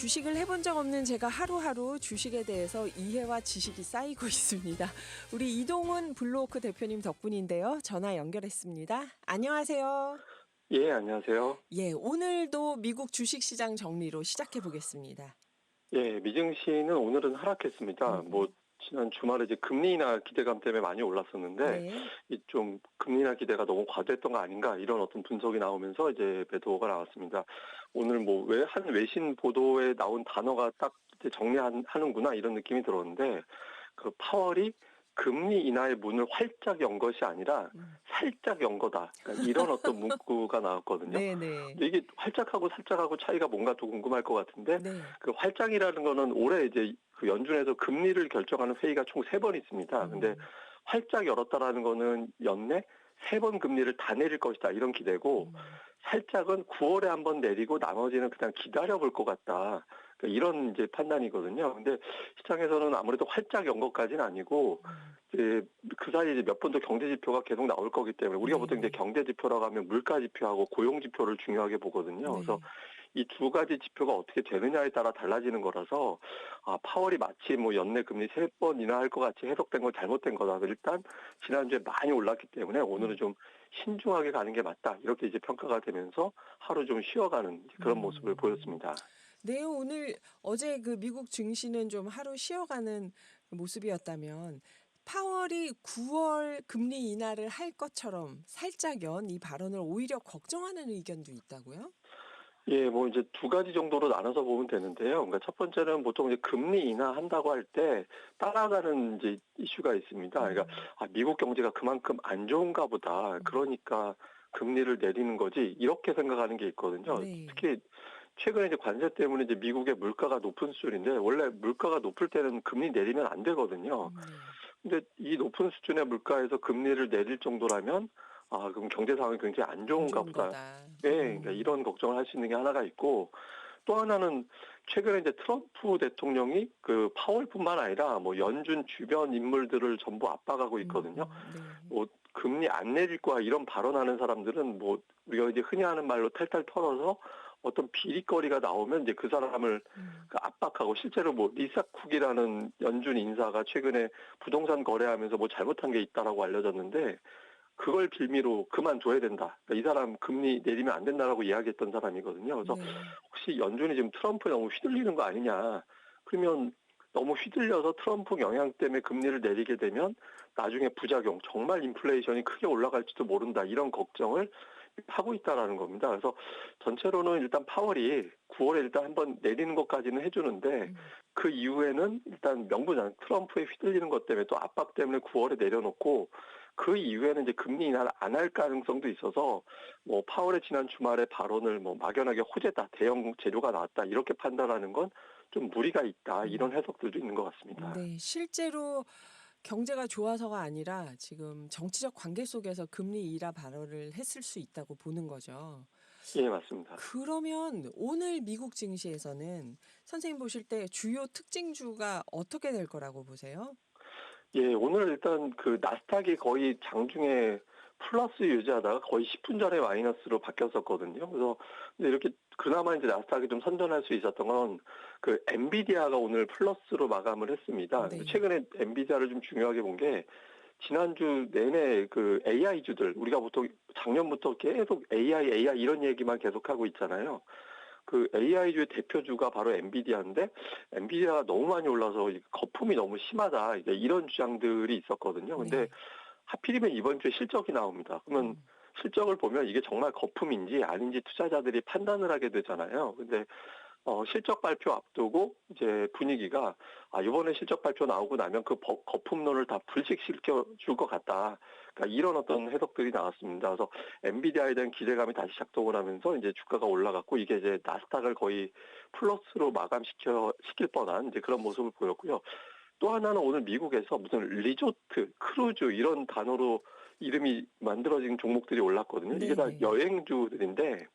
주식을 해본 적 없는 제가 하루하루 주식에 대해서 이해와 지식이 쌓이고 있습니다. 우리 이동훈 블루오크 대표님 덕분인데요. 전화 연결했습니다. 안녕하세요. 예, 안녕하세요. 예, 오늘도 미국 주식시장 정리로 시작해 보겠습니다. 예, 미증시는 오늘은 하락했습니다. 지난 주말에 이제 금리 인하 기대감 때문에 많이 올랐었는데, 네. 이 좀 금리 인하 기대가 너무 과도했던 거 아닌가, 이런 어떤 분석이 나오면서 이제 매도가 나왔습니다. 오늘 한 외신 보도에 나온 단어가 딱 이제 정리하는구나, 이런 느낌이 들었는데, 그 파월이 금리 인하의 문을 활짝 연 것이 아니라 살짝 연 거다. 그러니까 이런 어떤 문구가 나왔거든요. 네네. 근데 이게 활짝하고 살짝하고 차이가 뭔가 또 궁금할 것 같은데, 네. 그 활짝이라는 거는 올해 이제 그 연준에서 금리를 결정하는 회의가 총 3번 있습니다. 근데 활짝 열었다라는 거는 연내 3번 금리를 다 내릴 것이다, 이런 기대고, 살짝은 9월에 한번 내리고 나머지는 그냥 기다려볼 것 같다. 그러니까 이런 이제 판단이거든요. 근데 시장에서는 아무래도 활짝 연 것까지는 아니고, 이제 그 사이에 이제 몇 번 더 경제 지표가 계속 나올 거기 때문에 우리가 보통 이제 경제 지표라고 하면 물가 지표하고 고용 지표를 중요하게 보거든요. 그래서 이 두 가지 지표가 어떻게 되느냐에 따라 달라지는 거라서, 파월이 마치 연내 금리 3번 인하할 것 같이 해석된 건 잘못된 거다. 일단 지난주에 많이 올랐기 때문에 오늘은 좀 신중하게 가는 게 맞다, 이렇게 이제 평가가 되면서 하루 좀 쉬어가는 그런 모습을 보였습니다. 네, 어제 그 미국 증시는 좀 하루 쉬어가는 모습이었다면 파월이 9월 금리 인하를 할 것처럼 살짝 연 이 발언을 오히려 걱정하는 의견도 있다고요? 예, 이제 두 가지 정도로 나눠서 보면 되는데요. 그러니까 첫 번째는 보통 이제 금리 인하한다고 할 때 따라가는 이제 이슈가 있습니다. 그러니까 미국 경제가 그만큼 안 좋은가 보다. 그러니까 금리를 내리는 거지, 이렇게 생각하는 게 있거든요. 네. 특히 최근에 이제 관세 때문에 이제 미국의 물가가 높은 수준인데, 원래 물가가 높을 때는 금리 내리면 안 되거든요. 근데 이 높은 수준의 물가에서 금리를 내릴 정도라면, 그럼 경제 상황이 굉장히 안 안 좋은가 좋은 보다. 거다. 예, 그러니까 이런 걱정을 할 수 있는 게 하나가 있고, 또 하나는 최근에 이제 트럼프 대통령이 그 파월뿐만 아니라 연준 주변 인물들을 전부 압박하고 있거든요. 네. 금리 안 내릴 거야, 이런 발언하는 사람들은 우리가 이제 흔히 하는 말로 탈탈 털어서 어떤 비리거리가 나오면 이제 그 사람을 그 압박하고, 실제로 리사 쿡이라는 연준 인사가 최근에 부동산 거래하면서 잘못한 게 있다라고 알려졌는데, 그걸 빌미로 그만둬야 된다, 그러니까 이 사람 금리 내리면 안 된다라고 이야기했던 사람이거든요. 그래서 혹시 연준이 지금 트럼프에 너무 휘둘리는 거 아니냐, 그러면 너무 휘둘려서 트럼프 영향 때문에 금리를 내리게 되면 나중에 부작용, 정말 인플레이션이 크게 올라갈지도 모른다, 이런 걱정을 하고 있다라는 겁니다. 그래서 전체로는 일단 파월이 9월에 일단 한번 내리는 것까지는 해주는데, 그 이후에는 일단 명분상 트럼프에 휘둘리는 것 때문에 또 압박 때문에 9월에 내려놓고, 그 이후에는 이제 금리 인하를 안 할 가능성도 있어서 파월의 지난 주말에 발언을 막연하게 호재다, 대형 재료가 나왔다, 이렇게 판단하는 건 좀 무리가 있다, 이런 해석들도 있는 것 같습니다. 네, 실제로 경제가 좋아서가 아니라 지금 정치적 관계 속에서 금리 인하 발언을 했을 수 있다고 보는 거죠. 예, 맞습니다. 그러면 오늘 미국 증시에서는 선생님 보실 때 주요 특징주가 어떻게 될 거라고 보세요? 예, 오늘 일단 그 나스닥이 거의 장중에 플러스 유지하다가 거의 10분 전에 마이너스로 바뀌었었거든요. 그래서 근데 이렇게 그나마 이제 나스닥이 좀 선전할 수 있었던 건 그 엔비디아가 오늘 플러스로 마감을 했습니다. 네. 최근에 엔비디아를 좀 중요하게 본 게, 지난주 내내 그 AI주들, 우리가 보통 작년부터 계속 AI 이런 얘기만 계속하고 있잖아요. 그 AI주의 대표주가 바로 엔비디아인데, 엔비디아가 너무 많이 올라서 거품이 너무 심하다, 이제 이런 주장들이 있었거든요. 근데 하필이면 이번 주에 실적이 나옵니다. 그러면 실적을 보면 이게 정말 거품인지 아닌지 투자자들이 판단을 하게 되잖아요. 근데 실적 발표 앞두고 이제 분위기가, 이번에 실적 발표 나오고 나면 그 거품론을 다 불식시켜 줄 것 같다, 그러니까 이런 어떤 해석들이 나왔습니다. 그래서 엔비디아에 대한 기대감이 다시 작동을 하면서 이제 주가가 올라갔고, 이게 이제 나스닥을 거의 플러스로 시킬 뻔한 이제 그런 모습을 보였고요. 또 하나는 오늘 미국에서 무슨 리조트, 크루즈 이런 단어로 이름이 만들어진 종목들이 올랐거든요. 이게 다 여행주들인데,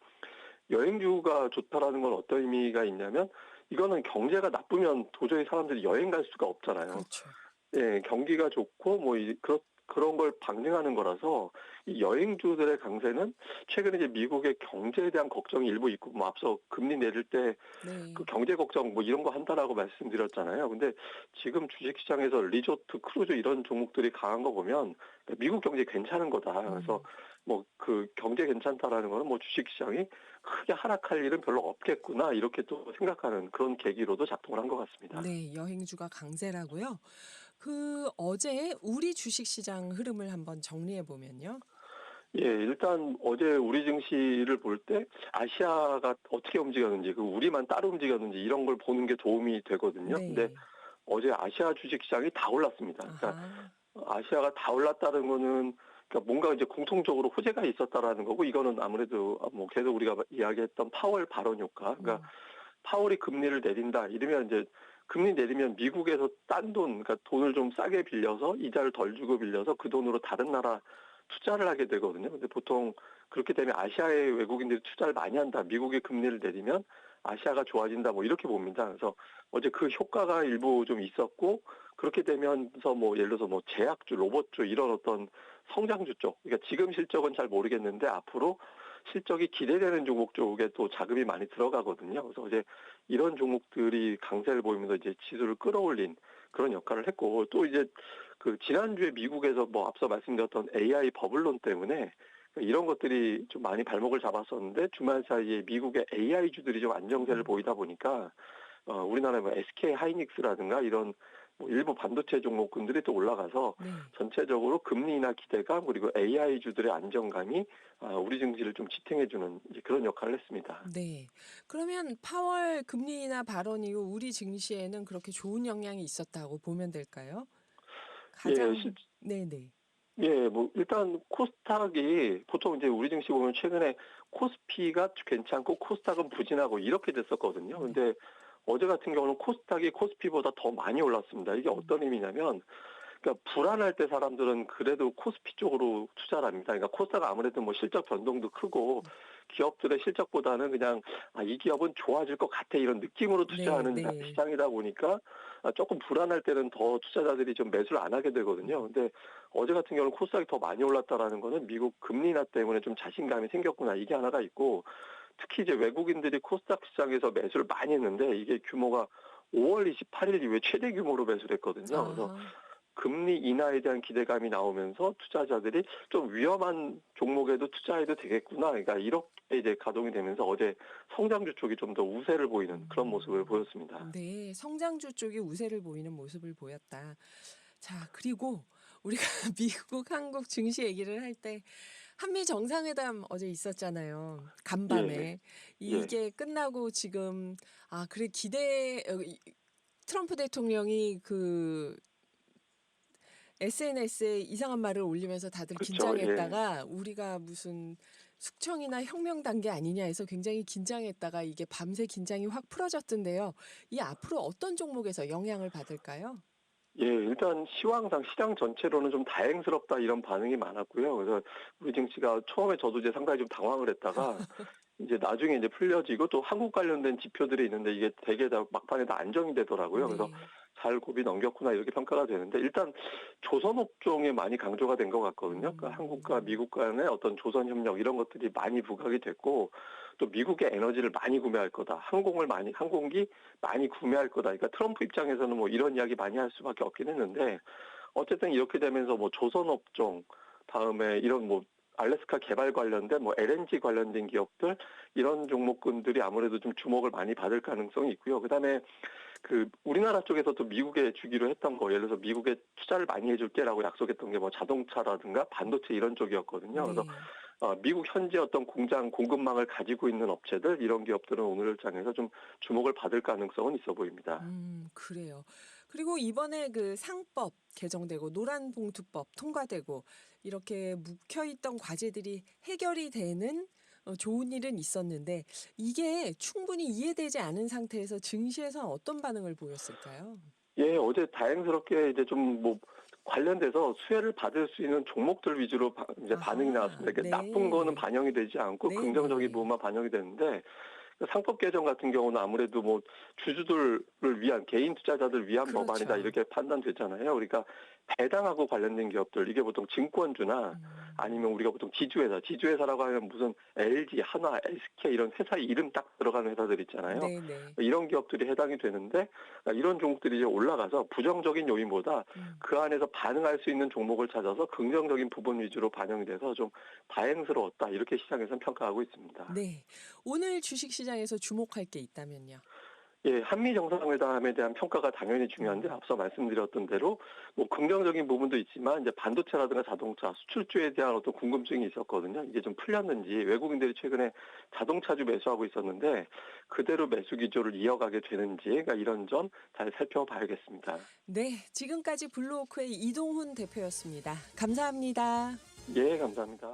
여행주가 좋다라는 건 어떤 의미가 있냐면, 이거는 경제가 나쁘면 도저히 사람들이 여행 갈 수가 없잖아요. 그렇죠. 예, 경기가 좋고 그런 걸 방증하는 거라서 이 여행주들의 강세는 최근에 이제 미국의 경제에 대한 걱정이 일부 있고 뭐 앞서 금리 내릴 때 그 네. 경제 걱정 뭐 이런 거 한다라고 말씀드렸잖아요. 근데 지금 주식시장에서 리조트, 크루즈 이런 종목들이 강한 거 보면 미국 경제 괜찮은 거다. 그래서 음. 뭐 그 경제 괜찮다라는 거는 뭐 주식시장이 크게 하락할 일은 별로 없겠구나 이렇게 또 생각하는 그런 계기로도 작동을 한 것 같습니다. 네. 여행주가 강세라고요? 어제 우리 주식시장 흐름을 한번 정리해 보면요. 예, 일단 어제 우리 증시를 볼 때 아시아가 어떻게 움직였는지, 그 우리만 따로 움직였는지 이런 걸 보는 게 도움이 되거든요. 근데 네. 어제 아시아 주식시장이 다 올랐습니다. 그러니까 아하. 아시아가 다 올랐다는 거는 그러니까 뭔가 이제 공통적으로 호재가 있었다라는 거고 이거는 아무래도 뭐 계속 우리가 이야기했던 파월 발언 효과. 그러니까 음. 파월이 금리를 내린다. 이러면 이제 금리 내리면 미국에서 딴 돈, 그러니까 돈을 좀 싸게 빌려서 이자를 덜 주고 빌려서 그 돈으로 다른 나라 투자를 하게 되거든요. 근데 보통 그렇게 되면 아시아의 외국인들이 투자를 많이 한다. 미국의 금리를 내리면 아시아가 좋아진다. 뭐 이렇게 봅니다. 그래서 어제 그 효과가 일부 좀 있었고 그렇게 되면서 뭐 예를 들어서 뭐 제약주, 로봇주 이런 어떤 성장주 쪽, 그러니까 지금 실적은 잘 모르겠는데 앞으로 실적이 기대되는 종목 쪽에 또 자금이 많이 들어가거든요. 그래서 이제 이런 종목들이 강세를 보이면서 이제 지수를 끌어올린 그런 역할을 했고 또 이제 그 지난주에 미국에서 뭐 앞서 말씀드렸던 AI 버블론 때문에 이런 것들이 좀 많이 발목을 잡았었는데 주말 사이에 미국의 AI주들이 좀 안정세를 음. 보이다 보니까 우리나라의 뭐 SK 하이닉스라든가 이런 뭐 일부 반도체 종목군들이 또 올라가서 네. 전체적으로 금리 인하 기대감 그리고 AI주들의 안정감이 우리 증시를 좀 지탱해주는 이제 그런 역할을 했습니다. 네. 그러면 파월 금리 인하 발언 이후 우리 증시에는 그렇게 좋은 영향이 있었다고 보면 될까요? 예, 네네. 예, 뭐 일단 코스닥이 보통 이제 우리 증시 보면 최근에 코스피가 괜찮고 코스닥은 부진하고 이렇게 됐었거든요. 네. 근데 어제 같은 경우는 코스닥이 코스피보다 더 많이 올랐습니다. 이게 음. 어떤 의미냐면 그러니까 불안할 때 사람들은 그래도 코스피 쪽으로 투자를 합니다. 그러니까 코스닥 아무래도 뭐 실적 변동도 크고 기업들의 실적보다는 그냥 이 기업은 좋아질 것 같아 이런 느낌으로 네 투자하는 네. 시장이다 보니까 조금 불안할 때는 더 투자자들이 좀 매수를 안 하게 되거든요. 음. 근데 어제 같은 경우는 코스닥이 더 많이 올랐다라는 거는 미국 금리 인하 때문에 좀 자신감이 생겼구나 이게 하나가 있고 특히 이제 외국인들이 코스닥 시장에서 매수를 많이 했는데 이게 규모가 5월 28일 이후에 최대 규모로 매수를 했거든요. 그래서 아하. 금리 인하에 대한 기대감이 나오면서 투자자들이 좀 위험한 종목에도 투자해도 되겠구나. 그러니까 이렇게 이제 가동이 되면서 어제 성장주 쪽이 좀 더 우세를 보이는 그런 모습을 음. 보였습니다. 네. 성장주 쪽이 우세를 보이는 모습을 보였다. 자, 그리고 우리가 미국, 한국 증시 얘기를 할 때 한미 정상회담 어제 있었잖아요. 예, 간밤에. 예, 이게 끝나고 지금 그래 트럼프 대통령이 SNS에 이상한 말을 올리면서 다들 그렇죠. 예. 긴장했다가 우리가 무슨 숙청이나 혁명 단계 아니냐 해서 굉장히 긴장했다가 이게 밤새 긴장이 확 풀어졌던데요. 이 앞으로 어떤 종목에서 영향을 받을까요? 예, 일단 시황상 시장 전체로는 좀 다행스럽다 이런 반응이 많았고요. 그래서 우리 증시가 처음에 저도 이제 상당히 좀 당황을 했다가 이제 나중에 이제 풀려지고 또 한국 관련된 지표들이 있는데 이게 되게 다 막판에 다 안정이 되더라고요. 그래서 네. 잘 고비 넘겼구나 이렇게 평가가 되는데 일단 조선 업종에 많이 강조가 된 것 같거든요. 그러니까 한국과 음. 미국 간의 어떤 조선 협력 이런 것들이 많이 부각이 됐고 또 미국의 에너지를 많이 구매할 거다. 항공기 많이 구매할 거다. 그러니까 트럼프 입장에서는 뭐 이런 이야기 많이 할 수밖에 없긴 했는데 어쨌든 이렇게 되면서 뭐 조선 업종 다음에 이런 뭐 알래스카 개발 관련된 뭐 LNG 관련된 기업들 이런 종목군들이 아무래도 좀 주목을 많이 받을 가능성이 있고요. 그다음에 그 우리나라 쪽에서도 미국에 주기로 했던 거 예를 들어서 미국에 투자를 많이 해줄게라고 약속했던 게 뭐 자동차라든가 반도체 이런 쪽이었거든요. 그래서 네. 미국 현지 어떤 공장 공급망을 가지고 있는 업체들 이런 기업들은 오늘 장에서 좀 주목을 받을 가능성은 있어 보입니다. 그래요. 그리고 이번에 상법 개정되고 노란봉투법 통과되고 이렇게 묵혀 있던 과제들이 해결이 되는 좋은 일은 있었는데 이게 충분히 이해되지 않은 상태에서 증시에서 어떤 반응을 보였을까요? 예, 어제 다행스럽게 이제 좀 뭐 관련돼서 수혜를 받을 수 있는 종목들 위주로 이제 반응이 아하. 나왔습니다. 그러니까 나쁜 거는 네. 반영이 되지 않고 긍정적인 네네. 부분만 반영이 되는데 상법 개정 같은 경우는 아무래도 뭐 주주들을 위한 개인 투자자들 위한 법안이다 그렇죠. 이렇게 판단되잖아요. 그러니까 배당하고 관련된 기업들 이게 보통 증권주나 음. 아니면 우리가 보통 지주회사라고 하면 무슨 LG, 한화, SK 이런 회사 이름 딱 들어가는 회사들 있잖아요. 네네. 이런 기업들이 해당이 되는데 이런 종목들이 이제 올라가서 부정적인 요인보다 음. 그 안에서 반응할 수 있는 종목을 찾아서 긍정적인 부분 위주로 반영이 돼서 좀 다행스러웠다 이렇게 시장에서는 평가하고 있습니다. 네. 오늘 주식시장에서 주목할 게 있다면요? 예, 한미 정상회담에 대한 평가가 당연히 중요한데 음. 앞서 말씀드렸던 대로 뭐 긍정적인 부분도 있지만 이제 반도체라든가 자동차 수출주에 대한 어떤 궁금증이 있었거든요. 이게 좀 풀렸는지 외국인들이 최근에 자동차주 매수하고 있었는데 그대로 매수 기조를 이어가게 되는지 그러니까 이런 점 잘 살펴봐야겠습니다. 네. 지금까지 블루오크의 이동훈 대표였습니다. 감사합니다. 예, 감사합니다.